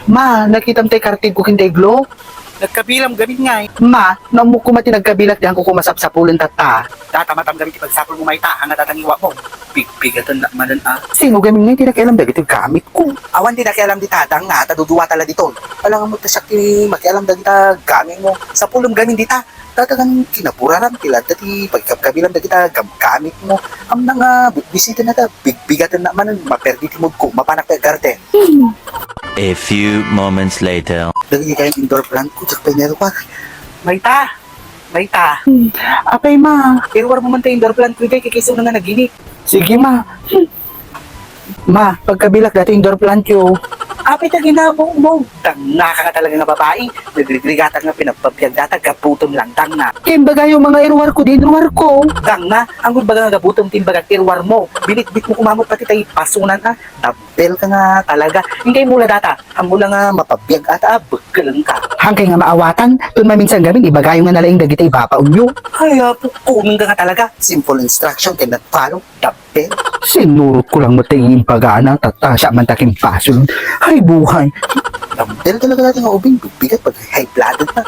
Ma, nakita mo tayo kartig ko kinday glow? Nagkabilang gamin nga eh. Ma, namu ko mati nagkabilat diyan ko kumasap-sapulin tata. Tatamatam gamin ti pagsapol mo Mayta, ang natatangiwa mo. Bigatan na manan ah. Sino gamin nga, hindi na kailam dagiti gamit ko. Awan din nakialam di tatang nga, taduduwa tala dito. Alam mo ta siya makialam dagi ta gamit mo. Sa pulong gamin dita, tatagan kinapuraran tila dati pagkabilang dagi ta gamit mo. Am na nga bisita na ta, bigatan na manan maperdi ti mood ko, mapanak ta garden. A few moments later. Dagi kayong indoor plant ko, tsak pinero pa. Mayta! Mayta! Apay ma. Pero war mo man tayo indoor plant ko, kikiso na nga naginip. Sige ma. Ma, pagkabilak dati indoor plant yo. Apit na ginabo mo. Tang naka ka talaga nga babae. Nagrigrigata nga pinagpapyagdata, gaputom lang tang na. Kimbaga yung mga irwar ko din, irwar ko. Tang na, ang baga nga gaputom timbaga tirwar mo. Binit-bit mo kumamot pati tayo pasunan ha. Tabel ka nga talaga. Hindi mula data. Ang mula nga mapabiyag ata, bagkalang ka. Hangkay nga maawatan, dun maminsan gamin, ibagayo nga nalaing dagiti ibapaon yo. Kaya po, kuning ka nga talaga. Simple instruction, cannot follow. Tabel. Sinurot ko lang matay pagana, tatasya man taking pasun. Ay buhay. Tabel talaga natin nga ubing. Bigat pag high-blooded na.